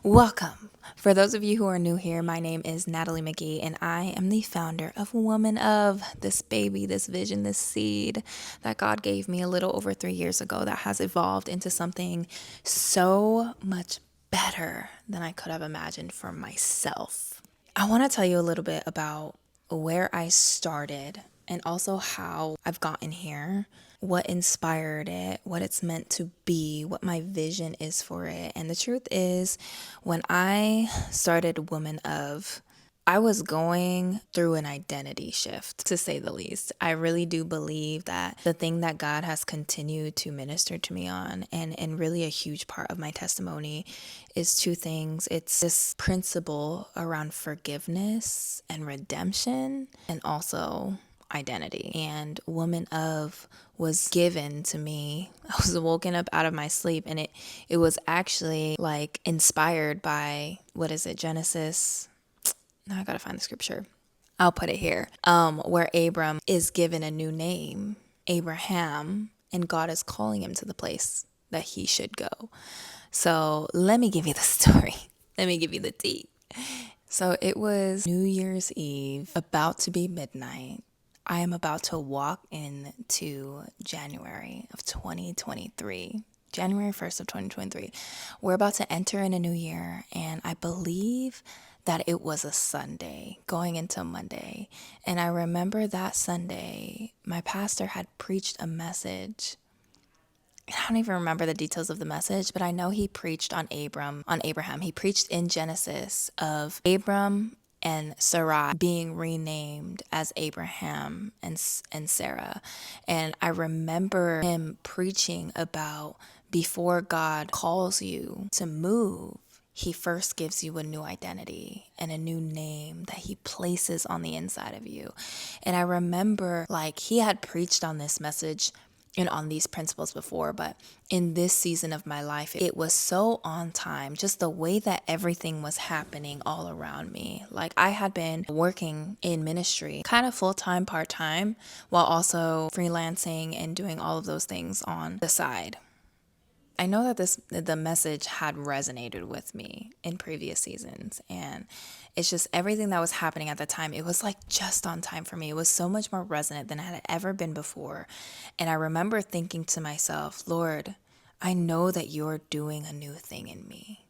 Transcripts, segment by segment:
Welcome. For those of you who are new here, my name is Natalie McGee, and I am the founder of Woman of, this baby, this vision, this seed that God gave me a little over 3 years ago that has evolved into something so much better than I could have imagined for myself. I want to tell you a little bit about where I started and also how I've gotten here, what inspired it, what it's meant to be, what my vision is for it. And the truth is, when I started Woman of, I was going through an identity shift, to say the least. I really do believe that the thing that God has continued to minister to me on, and really a huge part of my testimony, is two things. It's this principle around forgiveness and redemption, and also identity. And Woman of was given to me. I was woken up out of my sleep, and it was actually like inspired by, what is it, Genesis? Now I gotta find the scripture. I'll put it here. Where Abram is given a new name, Abraham, and God is calling him to the place that he should go. So let me give you the story. Let me give you the tea. So it was New Year's Eve, about to be midnight. I am about to walk into January of 2023. January 1st of 2023. We're about to enter in a new year, and I believe that it was a Sunday going into Monday. And I remember that Sunday, my pastor had preached a message. I don't even remember the details of the message, but I know he preached on Abraham. He preached in Genesis of Abram and Sarai being renamed as Abraham and Sarah. And I remember him preaching about, before God calls you to move, he first gives you a new identity and a new name that he places on the inside of you. And I remember, like, he had preached on this message and on these principles before, but in this season of my life, it was so on time, just the way that everything was happening all around me. Like, I had been working in ministry kind of full-time, part-time, while also freelancing and doing all of those things on the side. I know that the message had resonated with me in previous seasons, and it's just everything that was happening at the time. It was like just on time for me. It was so much more resonant than it had ever been before. And I remember thinking to myself, Lord, I know that you're doing a new thing in me.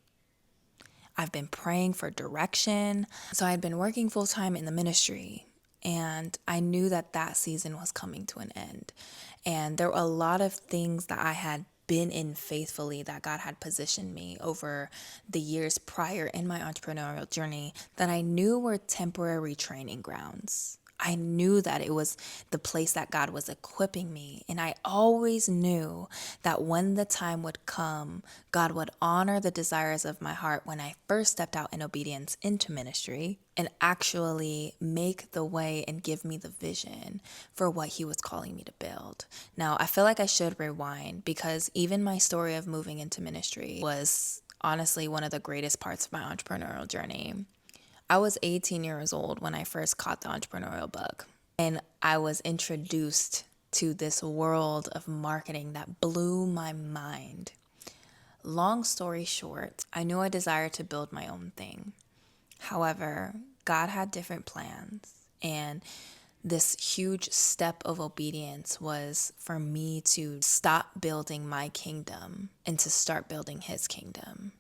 I've been praying for direction. So I had been working full time in the ministry, and I knew that that season was coming to an end. And there were a lot of things that I had been in faithfully that God had positioned me over the years prior in my entrepreneurial journey that I knew were temporary training grounds. I knew that it was the place that God was equipping me. And I always knew that when the time would come, God would honor the desires of my heart when I first stepped out in obedience into ministry and actually make the way and give me the vision for what he was calling me to build. Now, I feel like I should rewind, because even my story of moving into ministry was honestly one of the greatest parts of my entrepreneurial journey. I was 18 years old when I first caught the entrepreneurial bug, and I was introduced to this world of marketing that blew my mind. Long story short, I knew I desired to build my own thing. However, God had different plans, and this huge step of obedience was for me to stop building my kingdom and to start building his kingdom.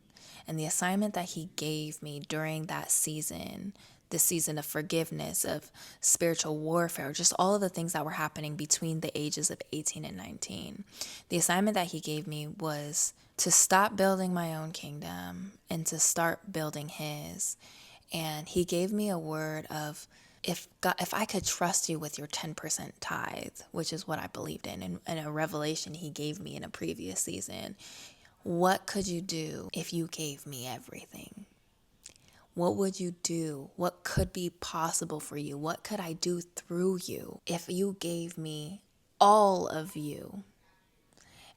And the assignment that he gave me during that season, the season of forgiveness, of spiritual warfare, just all of the things that were happening between the ages of 18 and 19. The assignment that he gave me was to stop building my own kingdom and to start building his. And he gave me a word of, if I could trust you with your 10% tithe, which is what I believed in, and a revelation he gave me in a previous season. What could you do if you gave me everything? What would you do? What could be possible for you? What could I do through you if you gave me all of you?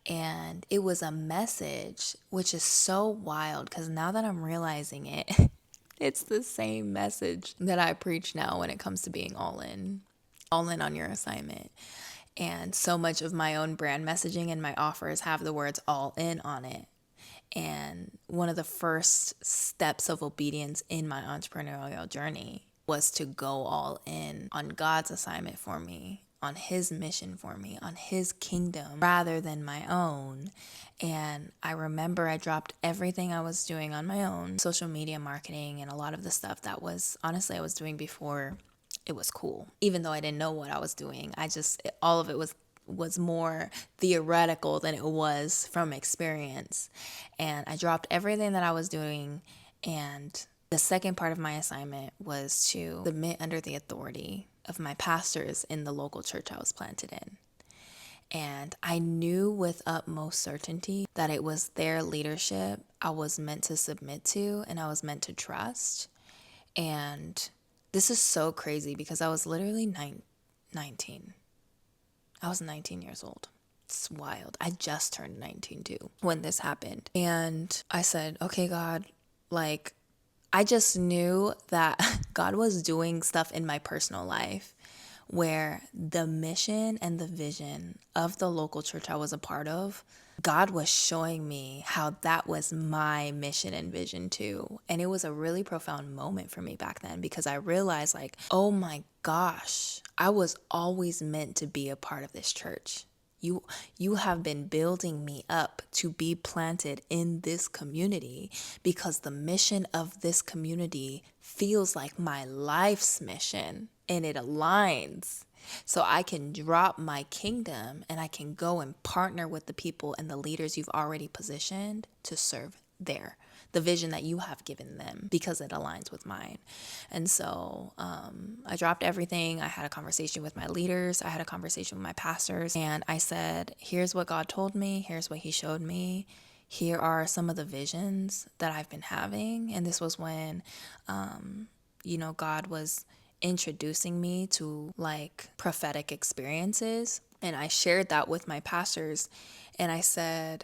And it was a message, which is so wild, because now that I'm realizing it, it's the same message that I preach now when it comes to being all in on your assignment. And so much of my own brand messaging and my offers have the words all in on it. And one of the first steps of obedience in my entrepreneurial journey was to go all in on God's assignment for me, on his mission for me, on his kingdom rather than my own. And I remember I dropped everything I was doing on my own, social media marketing and a lot of the stuff that was honestly I was doing before it was cool. Even though I didn't know what I was doing, all of it was more theoretical than it was from experience. And I dropped everything that I was doing, and the second part of my assignment was to submit under the authority of my pastors in the local church I was planted in. And I knew with utmost certainty that it was their leadership I was meant to submit to and I was meant to trust. And this is so crazy because I was literally 19. I was 19 years old. It's wild. I just turned 19 too when this happened. And I said, okay, God, like, I just knew that God was doing stuff in my personal life where the mission and the vision of the local church I was a part of, God was showing me how that was my mission and vision too. And it was a really profound moment for me back then because I realized like, oh my gosh, I was always meant to be a part of this church. You have been building me up to be planted in this community because the mission of this community feels like my life's mission and it aligns. So I can drop my kingdom and I can go and partner with the people and the leaders you've already positioned to serve the vision that you have given them because it aligns with mine. And so I dropped everything. I had a conversation with my leaders. I had a conversation with my pastors. And I said, here's what God told me. Here's what he showed me. Here are some of the visions that I've been having. And this was when, God was introducing me to like prophetic experiences. And I shared that with my pastors. And I said,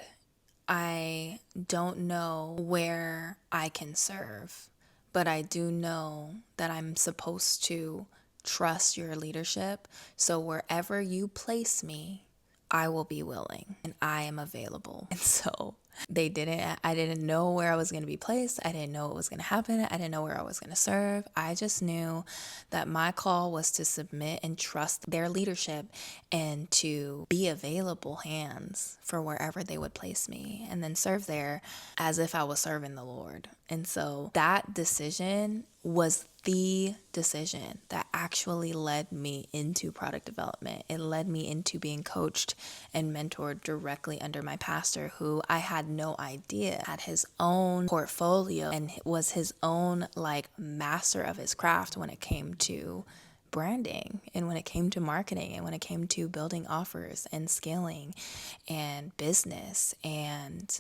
I don't know where I can serve, but I do know that I'm supposed to trust your leadership. So wherever you place me, I will be willing and I am available. And so I didn't know where I was going to be placed. I didn't know what was going to happen. I didn't know where I was going to serve. I just knew that my call was to submit and trust their leadership and to be available hands for wherever they would place me and then serve there as if I was serving the Lord. And so that decision was the decision that actually led me into product development. It led me into being coached and mentored directly under my pastor, who I had no idea had his own portfolio and was his own like master of his craft when it came to branding and when it came to marketing and when it came to building offers and scaling and business. And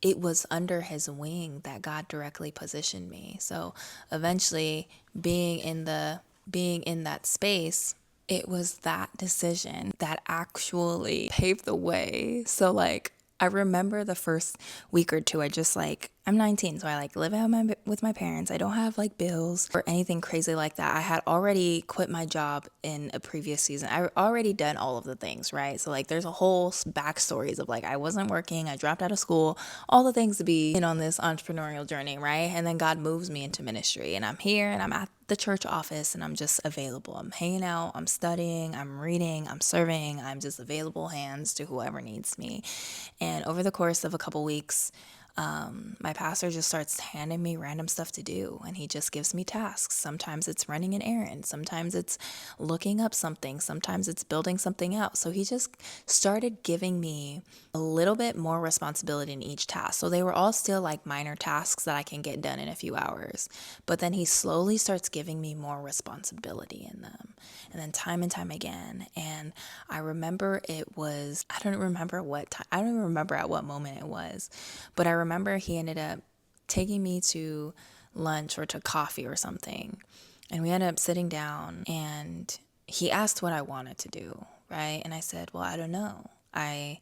it was under his wing that God directly positioned me. So eventually being in that space, it was that decision that actually paved the way. So like I remember the first week or two, I'm 19, so I like live out with my parents. I don't have like bills or anything crazy like that. I had already quit my job in a previous season. I already done all of the things, right? So like there's a whole backstories of like I wasn't working, I dropped out of school, all the things to be in on this entrepreneurial journey, right? And then God moves me into ministry and I'm here and I'm at the church office and I'm just available. I'm hanging out, I'm studying, I'm reading, I'm serving, I'm just available hands to whoever needs me. And over the course of a couple weeks, my pastor just starts handing me random stuff to do and he just gives me tasks. Sometimes it's running an errand, sometimes it's looking up something, sometimes it's building something out. So he just started giving me a little bit more responsibility in each task. So they were all still like minor tasks that I can get done in a few hours, but then he slowly starts giving me more responsibility in them. And then time and time again. And I remember I don't remember at what moment it was, but I remember he ended up taking me to lunch or to coffee or something. And we ended up sitting down and he asked what I wanted to do, right? And I said, well, I don't know. I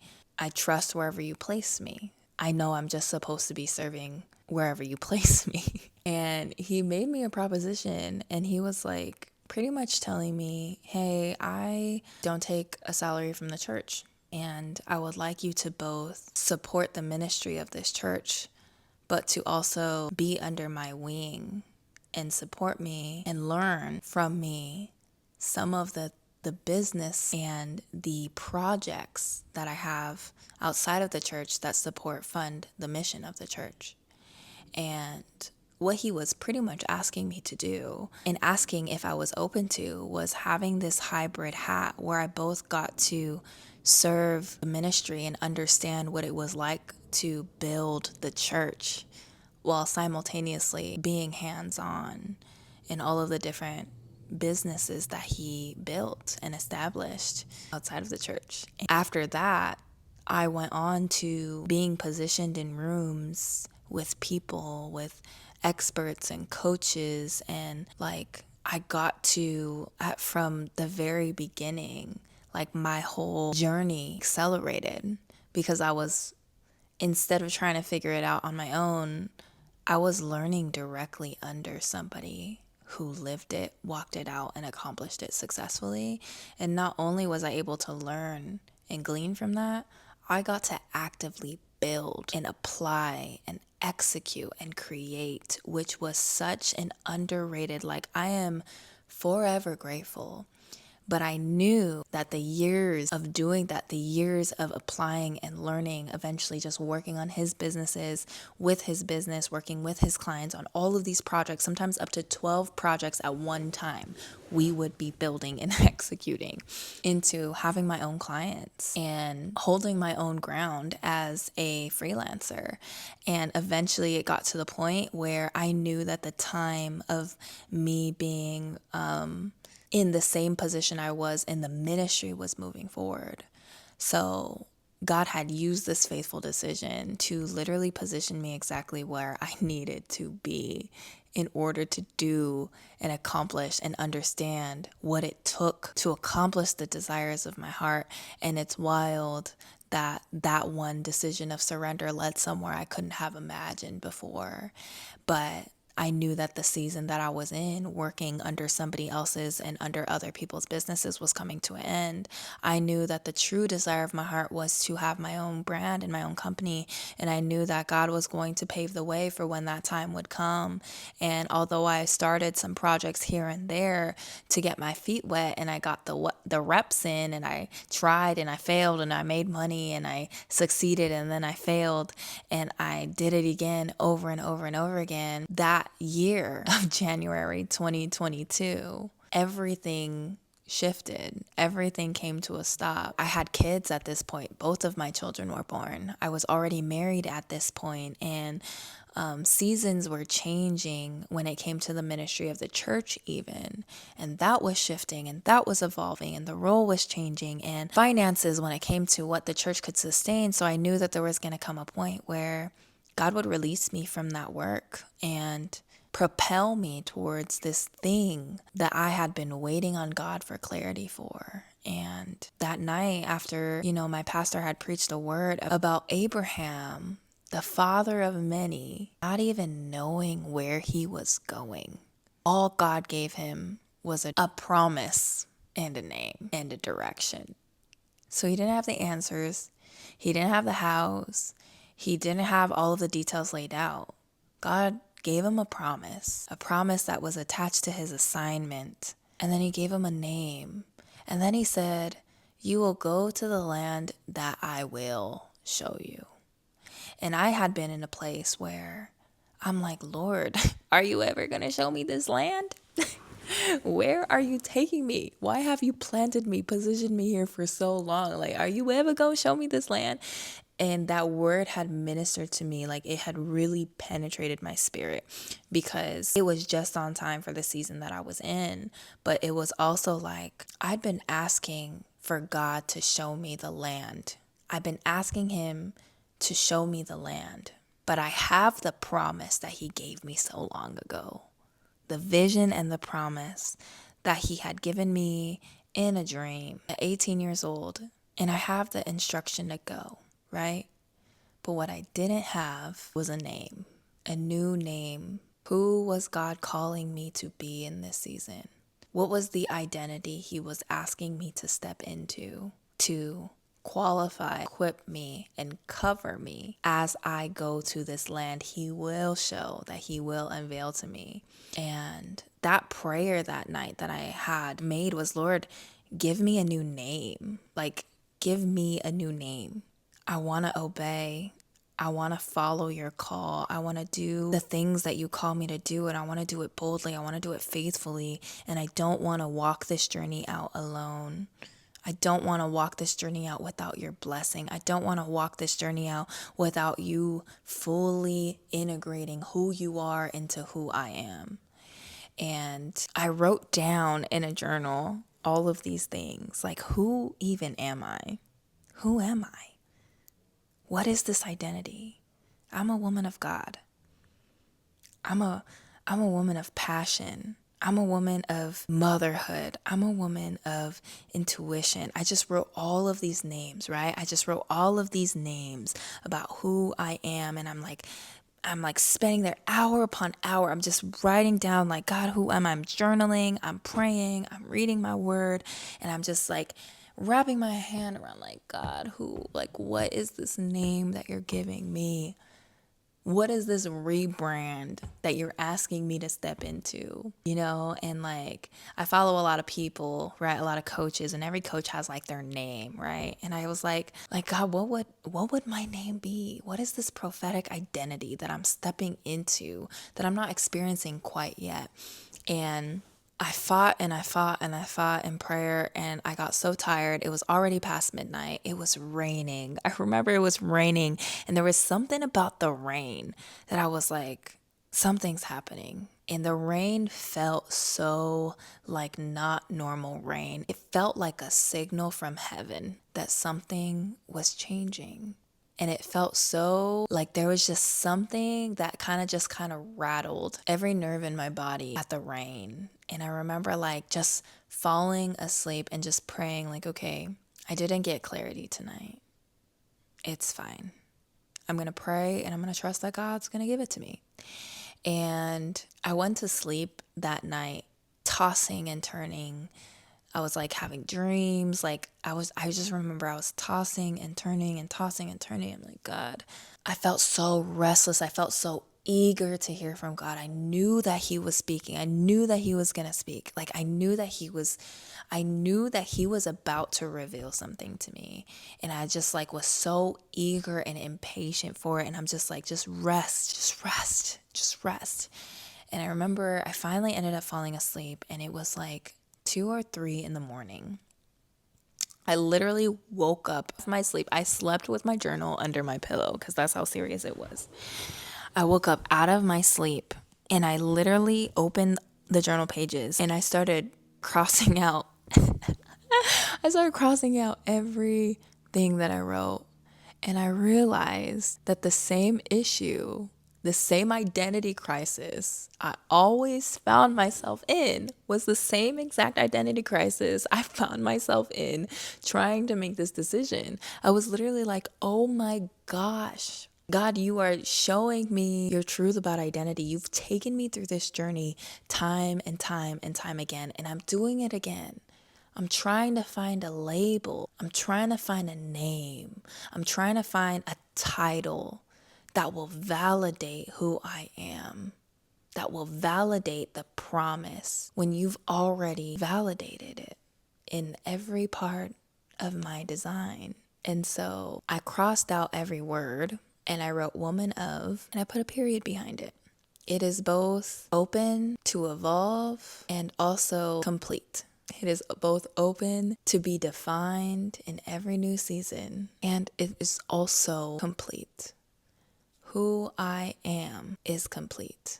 trust wherever you place me. I know I'm just supposed to be serving wherever you place me. And he made me a proposition and he was like, pretty much telling me, hey, I don't take a salary from the church. And I would like you to both support the ministry of this church, but to also be under my wing and support me and learn from me some of the business and the projects that I have outside of the church that fund the mission of the church. And what he was pretty much asking me to do and asking if I was open to was having this hybrid hat where I both got to serve the ministry and understand what it was like to build the church while simultaneously being hands-on in all of the different businesses that he built and established outside of the church. After that, I went on to being positioned in rooms with people, with experts and coaches, and like I got to, from the very beginning, like my whole journey accelerated because instead of trying to figure it out on my own, I was learning directly under somebody who lived it, walked it out, and accomplished it successfully. And not only was I able to learn and glean from that, I got to actively build and apply and execute and create, which was such an underrated, like I am forever grateful. But I knew that the years of doing that, the years of applying and learning, eventually just working on his businesses, with his business, working with his clients on all of these projects, sometimes up to 12 projects at one time, we would be building and executing into having my own clients and holding my own ground as a freelancer. And eventually it got to the point where I knew that the time of me being, in the same position I was in the ministry was moving forward. So God had used this faithful decision to literally position me exactly where I needed to be in order to do and accomplish and understand what it took to accomplish the desires of my heart. And it's wild that that one decision of surrender led somewhere I couldn't have imagined before. But I knew that the season that I was in, working under somebody else's and under other people's businesses, was coming to an end. I knew that the true desire of my heart was to have my own brand and my own company. And I knew that God was going to pave the way for when that time would come. And although I started some projects here and there to get my feet wet, and I got the reps in, and I tried and I failed, and I made money and I succeeded, and then I failed, and I did it again over and over and over again, that year of January 2022, everything shifted. Everything came to a stop. I had kids at this point. Both of my children were born. I was already married at this point, and seasons were changing when it came to the ministry of the church even. And that was shifting, and that was evolving, and the role was changing, and finances when it came to what the church could sustain. So I knew that there was going to come a point where God would release me from that work and propel me towards this thing that I had been waiting on God for clarity for. And that night after, my pastor had preached a word about Abraham, the father of many, not even knowing where he was going. All God gave him was a promise and a name and a direction. So he didn't have the answers. He didn't have the hows. He didn't have all of the details laid out. God gave him a promise that was attached to his assignment. And then he gave him a name. And then he said, "You will go to the land that I will show you." And I had been in a place where I'm like, "Lord, are you ever going to show me this land? Where are you taking me? Why have you planted me, positioned me here for so long? Like, are you ever going to show me this land?" And that word had ministered to me, like it had really penetrated my spirit, because it was just on time for the season that I was in. But it was also like I'd been asking for God to show me the land. I've been asking him to show me the land. But I have the promise that he gave me so long ago. The vision and the promise that he had given me in a dream at 18 years old. And I have the instruction to go. Right? But what I didn't have was a name, a new name. Who was God calling me to be in this season? What was the identity he was asking me to step into, to qualify, equip me, and cover me as I go to this land. He will show, that he will unveil to me. And that prayer that night that I had made was, Lord, give me a new name. Like, give me a new name. I want to obey. I want to follow your call. I want to do the things that you call me to do, and I want to do it boldly. I want to do it faithfully, and I don't want to walk this journey out alone. I don't want to walk this journey out without your blessing. I don't want to walk this journey out without you fully integrating who you are into who I am. And I wrote down in a journal all of these things, like, who even am I? Who am I? What is this identity? I'm a woman of God. I'm a woman of passion. I'm a woman of motherhood. I'm a woman of intuition. I just wrote all of these names, right? I just wrote all of these names about who I am. And I'm like spending there hour upon hour. I'm just writing down, like, God, who am I? I'm journaling, I'm praying, I'm reading my word. And I'm just like wrapping my hand around, like, God, what is this name that you're giving me? What is this rebrand that you're asking me to step into? And like, I follow a lot of people, right? A lot of coaches, and every coach has like their name, right? And I was like, God, what would my name be? What is this prophetic identity that I'm stepping into that I'm not experiencing quite yet? And I fought and I fought and I fought in prayer, and I got so tired. It was already past midnight. It was raining. I remember it was raining, and there was something about the rain that I was like, something's happening. And the rain felt so like not normal rain. It felt like a signal from heaven that something was changing. And it felt so like there was just something that kind of rattled every nerve in my body at the rain. And I remember like just falling asleep and just praying, like, okay, I didn't get clarity tonight. It's fine. I'm going to pray and I'm going to trust that God's going to give it to me. And I went to sleep that night, tossing and turning. I was like having dreams. I just remember I was tossing and turning and tossing and turning. I'm like, God, I felt so restless. I felt so eager to hear from God. I knew that he was speaking. I knew that he was going to speak. Like, I knew that he was about to reveal something to me. And I just like was so eager and impatient for it. And I'm just like, just rest. And I remember I finally ended up falling asleep, and it was like 2 or 3 in the morning. I literally woke up from my sleep. I slept with my journal under my pillow because that's how serious it was. I woke up out of my sleep, and I literally opened the journal pages, and I started crossing out. I started crossing out everything that I wrote. And I realized that the same issue, the same identity crisis I always found myself in was the same exact identity crisis I found myself in trying to make this decision. I was literally like, oh my gosh, God, you are showing me your truth about identity. You've taken me through this journey time and time and time again, and I'm doing it again. I'm trying to find a label. I'm trying to find a name. I'm trying to find a title that will validate who I am, that will validate the promise when you've already validated it in every part of my design. And so I crossed out every word and I wrote woman of, and I put a period behind it. It is both open to evolve and also complete. It is both open to be defined in every new season, and it is also complete. Who I am is complete.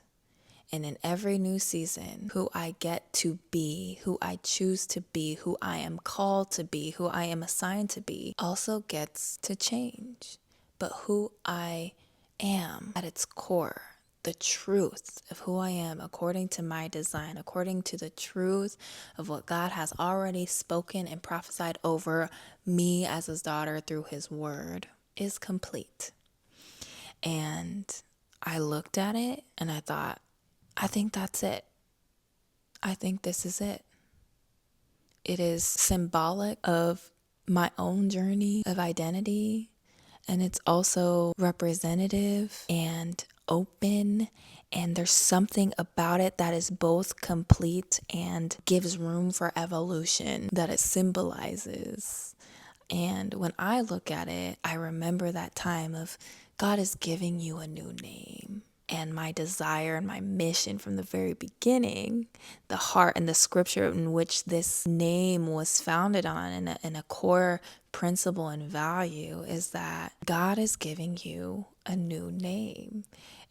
And in every new season, who I get to be, who I choose to be, who I am called to be, who I am assigned to be, also gets to change. But who I am at its core, the truth of who I am according to my design, according to the truth of what God has already spoken and prophesied over me as his daughter through his word, is complete. And I looked at it and I thought, I think that's it. I think this is it. It is symbolic of my own journey of identity, and it's also representative and open. And there's something about it that is both complete and gives room for evolution that it symbolizes. And when I look at it, I remember that time of God is giving you a new name. And my desire and my mission from the very beginning, the heart and the scripture in which this name was founded on, and a core principle and value is that God is giving you a new name.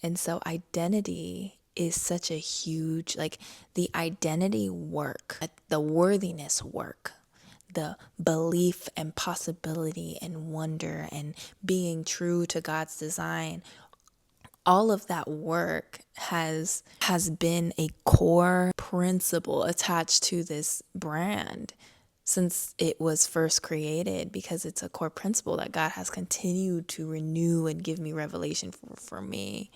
And so identity is such a huge, like the identity work, the worthiness work, the belief and possibility and wonder and being true to God's design, all of that work has been a core principle attached to this brand since it was first created, because it's a core principle that God has continued to renew and give me revelation for me.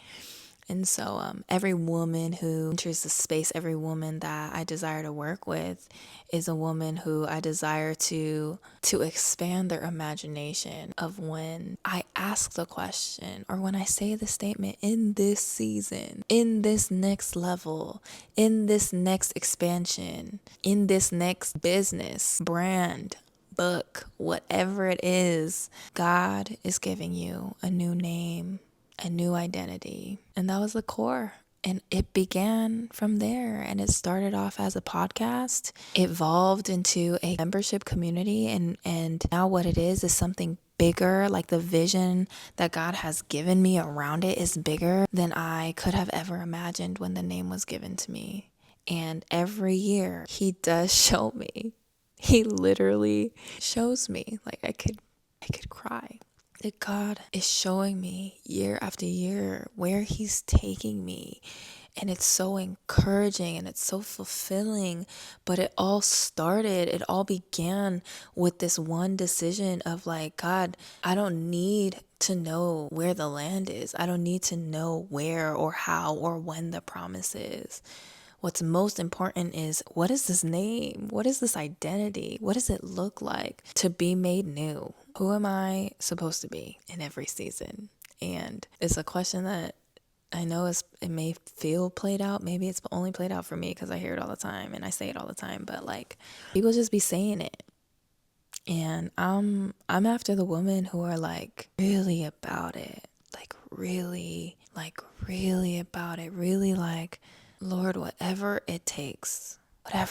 And so every woman who enters the space, every woman that I desire to work with is a woman who I desire to expand their imagination of when I ask the question or when I say the statement, in this season, in this next level, in this next expansion, in this next business, brand, book, whatever it is, God is giving you a new name, a new identity. And that was the core. And it began from there. And it started off as a podcast, evolved into a membership community. And now what it is something bigger. Like the vision that God has given me around it is bigger than I could have ever imagined when the name was given to me. And every year he does show me. He literally shows me. Like I could cry. That God is showing me year after year where he's taking me. And it's so encouraging and it's so fulfilling. But it all began with this one decision of like, God, I don't need to know where the land is. I don't need to know where or how or when the promise is. What's most important is, what is this name? What is this identity? What does it look like to be made new? Who am I supposed to be in every season? And it's a question that I know it may feel played out. Maybe it's only played out for me because I hear it all the time and I say it all the time. But like, people just be saying it. And I'm after the women who are like really about it. Like really about it. Really like, Lord, whatever it takes, I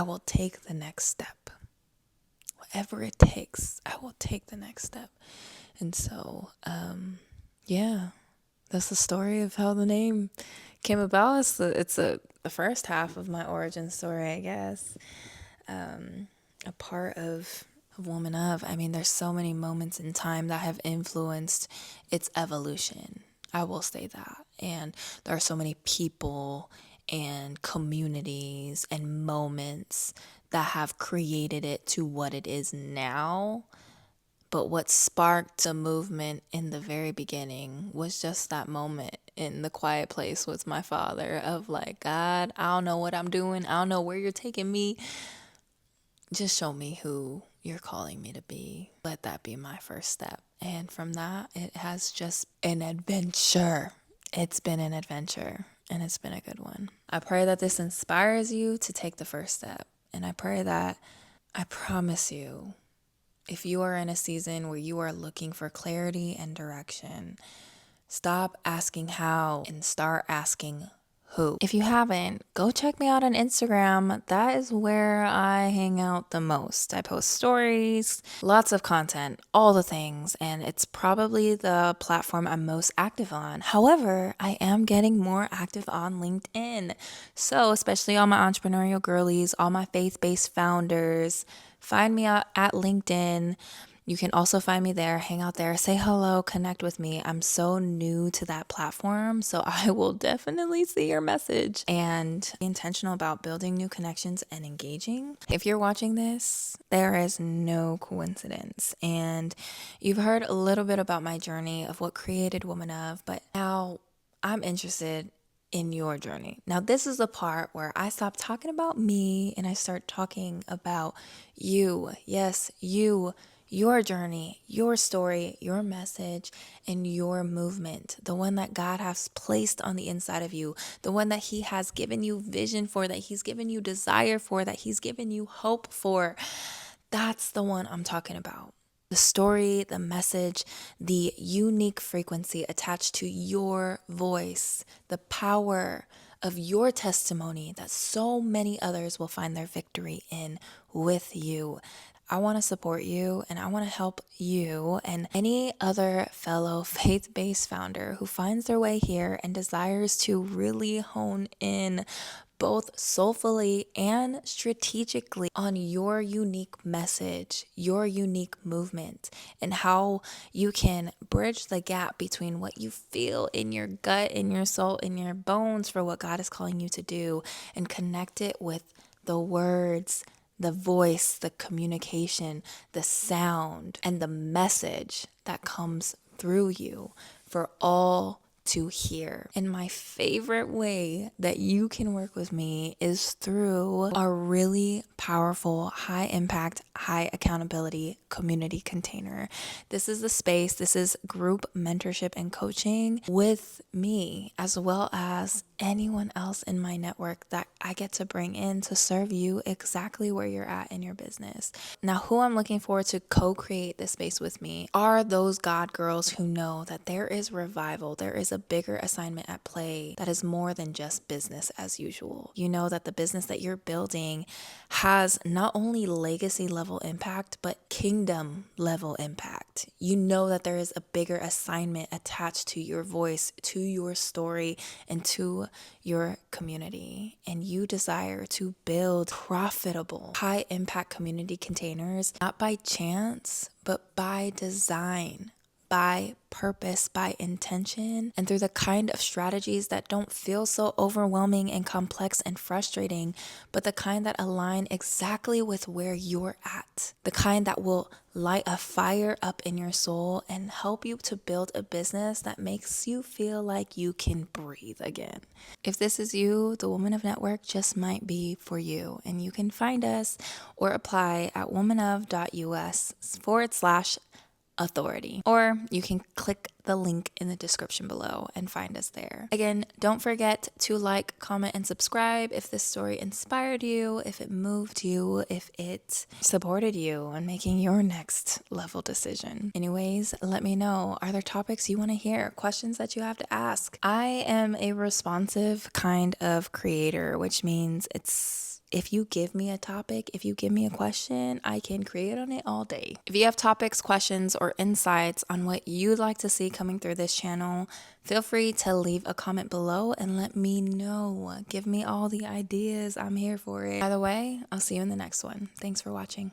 will take the next step. Whatever it takes, I will take the next step. And so, yeah, that's the story of how the name came about. It's the first half of my origin story, I guess. A part of Woman of. I mean, there's so many moments in time that have influenced its evolution. I will say that. And there are so many people and communities and moments that have created it to what it is now. But what sparked the movement in the very beginning was just that moment in the quiet place with my father of like, God, I don't know what I'm doing. I don't know where you're taking me. Just show me who you're calling me to be. Let that be my first step. And from that, it has just an adventure. It's been an adventure, and it's been a good one. I pray that this inspires you to take the first step. And I pray that, I promise you, if you are in a season where you are looking for clarity and direction, stop asking how and start asking who. If you haven't, go check me out on Instagram. That is where I hang out the most. I post stories, lots of content, all the things, and it's probably the platform I'm most active on. However, I am getting more active on LinkedIn. So, especially all my entrepreneurial girlies, all my faith-based founders, find me out at LinkedIn. You can also find me there, hang out there, say hello, connect with me. I'm so new to that platform, so I will definitely see your message and be intentional about building new connections and engaging. If you're watching this, there is no coincidence. And you've heard a little bit about my journey of what created Woman of, but now I'm interested in your journey. Now, this is the part where I stop talking about me and I start talking about you. Yes, you, your journey, your story, your message, and your movement. The one that God has placed on the inside of you, the one that He has given you vision for, that He's given you desire for, that He's given you hope for. That's the one I'm talking about. The story, the message, the unique frequency attached to your voice, the power of your testimony that so many others will find their victory in with you. I want to support you and I want to help you and any other fellow faith-based founder who finds their way here and desires to really hone in both soulfully and strategically on your unique message, your unique movement, and how you can bridge the gap between what you feel in your gut, in your soul, in your bones for what God is calling you to do, and connect it with the words, the voice, the communication, the sound, and the message that comes through you for all to hear. And my favorite way that you can work with me is through a really powerful, high impact, high accountability community container. This is the space, this is group mentorship and coaching with me, as well as anyone else in my network that I get to bring in to serve you exactly where you're at in your business. Now, who I'm looking for to co-create this space with me are those God girls who know that there is revival, there is a bigger assignment at play that is more than just business as usual. You know that the business that you're building has not only legacy level impact, but kingdom level impact. You know that there is a bigger assignment attached to your voice, to your story, and to your community. And you desire to build profitable, high impact community containers, not by chance, but by design, by purpose, by intention, and through the kind of strategies that don't feel so overwhelming and complex and frustrating, but the kind that align exactly with where you're at. The kind that will light a fire up in your soul and help you to build a business that makes you feel like you can breathe again. If this is you, the Woman of Network just might be for you. And you can find us or apply at womanof.us/authority, or you can click the link in the description below and find us there. Again, don't forget to like, comment, and subscribe if this story inspired you, if it moved you, if it supported you in making your next level decision. Anyways, let me know. Are there topics you want to hear? Questions that you have to ask? I am a responsive kind of creator, which means if you give me a topic, if you give me a question, I can create on it all day. If you have topics, questions, or insights on what you'd like to see coming through this channel, feel free to leave a comment below and let me know. Give me all the ideas. I'm here for it. By the way, I'll see you in the next one. Thanks for watching.